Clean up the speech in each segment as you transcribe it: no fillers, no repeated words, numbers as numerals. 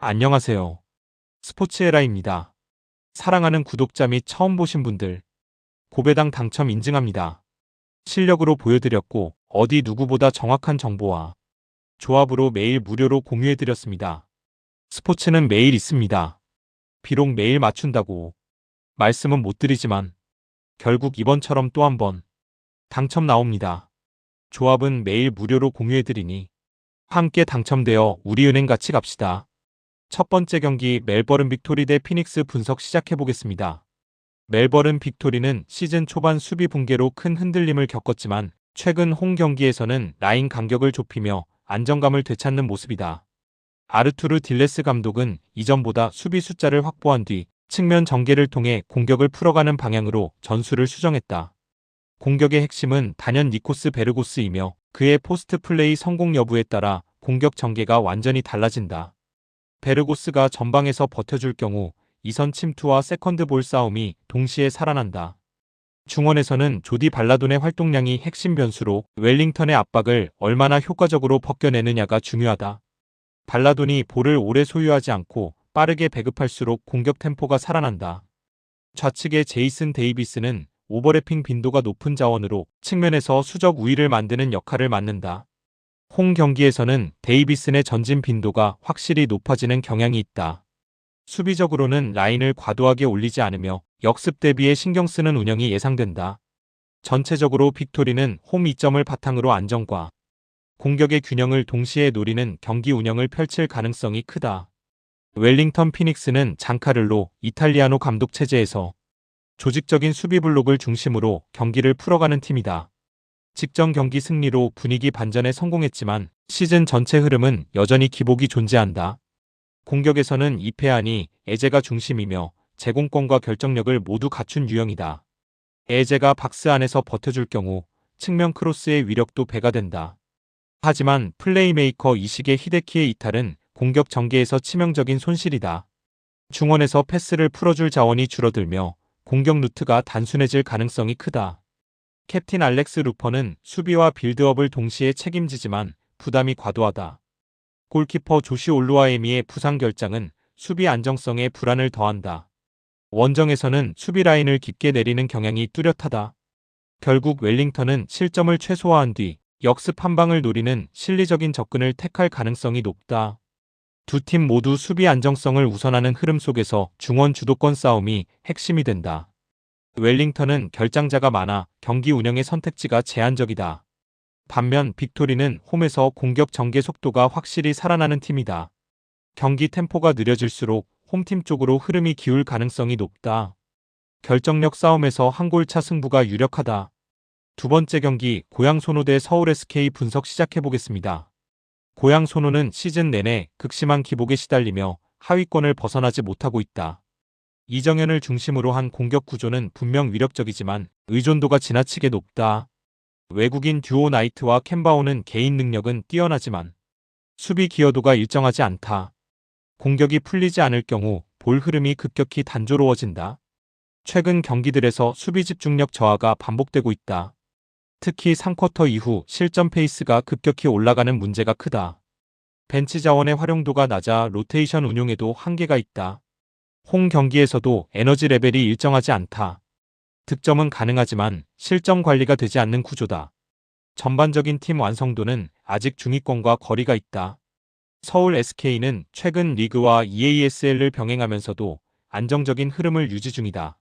안녕하세요. 스포츠에라입니다. 사랑하는 구독자 및 처음 보신 분들, 고배당 당첨 인증합니다. 실력으로 보여드렸고 어디 누구보다 정확한 정보와 조합으로 매일 무료로 공유해드렸습니다. 스포츠는 매일 있습니다. 비록 매일 맞춘다고 말씀은 못 드리지만 결국 이번처럼 또 한 번 당첨 나옵니다. 조합은 매일 무료로 공유해드리니 함께 당첨되어 우리은행 같이 갑시다. 첫 번째 경기 멜버른 빅토리 대 피닉스 분석 시작해보겠습니다. 멜버른 빅토리는 시즌 초반 수비 붕괴로 큰 흔들림을 겪었지만 최근 홈 경기에서는 라인 간격을 좁히며 안정감을 되찾는 모습이다. 아르투르 딜레스 감독은 이전보다 수비 숫자를 확보한 뒤 측면 전개를 통해 공격을 풀어가는 방향으로 전술을 수정했다. 공격의 핵심은 단연 니코스 베르고스이며 그의 포스트 플레이 성공 여부에 따라 공격 전개가 완전히 달라진다. 베르고스가 전방에서 버텨줄 경우 이선 침투와 세컨드 볼 싸움이 동시에 살아난다. 중원에서는 조디 발라돈의 활동량이 핵심 변수로 웰링턴의 압박을 얼마나 효과적으로 벗겨내느냐가 중요하다. 발라돈이 볼을 오래 소유하지 않고 빠르게 배급할수록 공격 템포가 살아난다. 좌측의 제이슨 데이비스는 오버래핑 빈도가 높은 자원으로 측면에서 수적 우위를 만드는 역할을 맡는다. 홈 경기에서는 데이비슨의 전진 빈도가 확실히 높아지는 경향이 있다. 수비적으로는 라인을 과도하게 올리지 않으며 역습 대비에 신경 쓰는 운영이 예상된다. 전체적으로 빅토리는 홈 이점을 바탕으로 안정과 공격의 균형을 동시에 노리는 경기 운영을 펼칠 가능성이 크다. 웰링턴 피닉스는 장카를로 이탈리아노 감독 체제에서 조직적인 수비 블록을 중심으로 경기를 풀어가는 팀이다. 직전 경기 승리로 분위기 반전에 성공했지만 시즌 전체 흐름은 여전히 기복이 존재한다. 공격에서는 이페안이 에제가 중심이며 제공권과 결정력을 모두 갖춘 유형이다. 에제가 박스 안에서 버텨줄 경우 측면 크로스의 위력도 배가 된다. 하지만 플레이메이커 이식의 히데키의 이탈은 공격 전개에서 치명적인 손실이다. 중원에서 패스를 풀어줄 자원이 줄어들며 공격 루트가 단순해질 가능성이 크다. 캡틴 알렉스 루퍼는 수비와 빌드업을 동시에 책임지지만 부담이 과도하다. 골키퍼 조시 올루아에미의 부상 결장은 수비 안정성에 불안을 더한다. 원정에서는 수비 라인을 깊게 내리는 경향이 뚜렷하다. 결국 웰링턴은 실점을 최소화한 뒤 역습 한 방을 노리는 실리적인 접근을 택할 가능성이 높다. 두 팀 모두 수비 안정성을 우선하는 흐름 속에서 중원 주도권 싸움이 핵심이 된다. 웰링턴은 결장자가 많아 경기 운영의 선택지가 제한적이다. 반면 빅토리는 홈에서 공격 전개 속도가 확실히 살아나는 팀이다. 경기 템포가 느려질수록 홈팀 쪽으로 흐름이 기울 가능성이 높다. 결정력 싸움에서 한 골차 승부가 유력하다. 두 번째 경기 고양 소노 대 서울 SK 분석 시작해보겠습니다. 고양 소노는 시즌 내내 극심한 기복에 시달리며 하위권을 벗어나지 못하고 있다. 이정현을 중심으로 한 공격 구조는 분명 위력적이지만 의존도가 지나치게 높다. 외국인 듀오 나이트와 캔바오는 개인 능력은 뛰어나지만 수비 기여도가 일정하지 않다. 공격이 풀리지 않을 경우 볼 흐름이 급격히 단조로워진다. 최근 경기들에서 수비 집중력 저하가 반복되고 있다. 특히 3쿼터 이후 실점 페이스가 급격히 올라가는 문제가 크다. 벤치 자원의 활용도가 낮아 로테이션 운용에도 한계가 있다. 홈 경기에서도 에너지 레벨이 일정하지 않다. 득점은 가능하지만 실점 관리가 되지 않는 구조다. 전반적인 팀 완성도는 아직 중위권과 거리가 있다. 서울 SK는 최근 리그와 EASL을 병행하면서도 안정적인 흐름을 유지 중이다.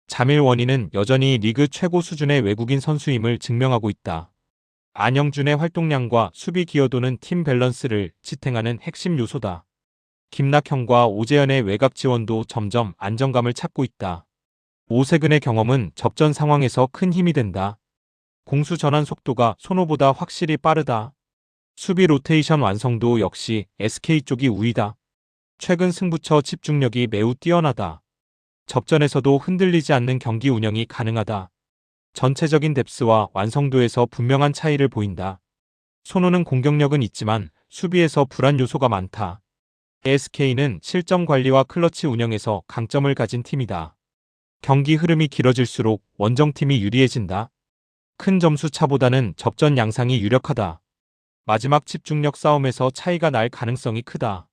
자밀 원희는 여전히 리그 최고 수준의 외국인 선수임을 증명하고 있다. 안영준의 활동량과 수비 기여도는 팀 밸런스를 지탱하는 핵심 요소다. 김낙현과 오재현의 외곽 지원도 점점 안정감을 찾고 있다. 오세근의 경험은 접전 상황에서 큰 힘이 된다. 공수 전환 속도가 소노보다 확실히 빠르다. 수비 로테이션 완성도 역시 SK 쪽이 우위다. 최근 승부처 집중력이 매우 뛰어나다. 접전에서도 흔들리지 않는 경기 운영이 가능하다. 전체적인 뎁스와 완성도에서 분명한 차이를 보인다. 소노는 공격력은 있지만 수비에서 불안 요소가 많다. SK는 실점 관리와 클러치 운영에서 강점을 가진 팀이다. 경기 흐름이 길어질수록 원정팀이 유리해진다. 큰 점수 차보다는 접전 양상이 유력하다. 마지막 집중력 싸움에서 차이가 날 가능성이 크다.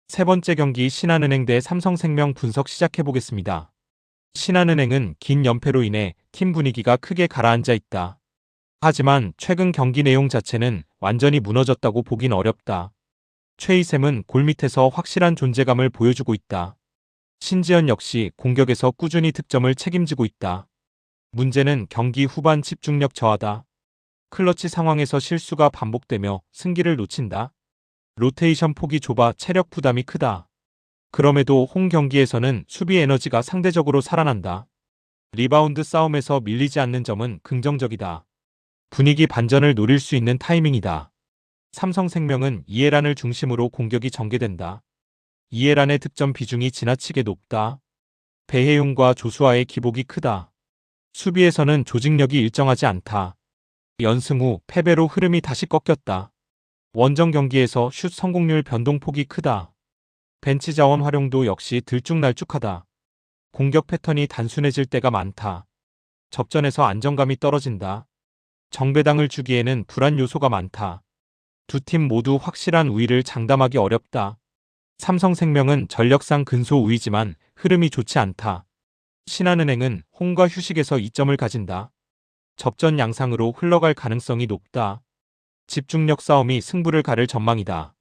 세 번째 경기 신한은행 대 삼성생명 분석 시작해 보겠습니다. 신한은행은 긴 연패로 인해 팀 분위기가 크게 가라앉아 있다. 하지만 최근 경기 내용 자체는 완전히 무너졌다고 보긴 어렵다. 최희샘은 골밑에서 확실한 존재감을 보여주고 있다. 신지현 역시 공격에서 꾸준히 득점을 책임지고 있다. 문제는 경기 후반 집중력 저하다. 클러치 상황에서 실수가 반복되며 승기를 놓친다. 로테이션 폭이 좁아 체력 부담이 크다. 그럼에도 홈 경기에서는 수비 에너지가 상대적으로 살아난다. 리바운드 싸움에서 밀리지 않는 점은 긍정적이다. 분위기 반전을 노릴 수 있는 타이밍이다. 삼성생명은 이해란을 중심으로 공격이 전개된다. 이해란의 득점 비중이 지나치게 높다. 배혜용과 조수아의 기복이 크다. 수비에서는 조직력이 일정하지 않다. 연승 후 패배로 흐름이 다시 꺾였다. 원정 경기에서 슛 성공률 변동폭이 크다. 벤치 자원 활용도 역시 들쭉날쭉하다. 공격 패턴이 단순해질 때가 많다. 접전에서 안정감이 떨어진다. 정배당을 주기에는 불안 요소가 많다. 두 팀 모두 확실한 우위를 장담하기 어렵다. 삼성생명은 전력상 근소 우위지만 흐름이 좋지 않다. 신한은행은 홈과 휴식에서 이점을 가진다. 접전 양상으로 흘러갈 가능성이 높다. 집중력 싸움이 승부를 가를 전망이다.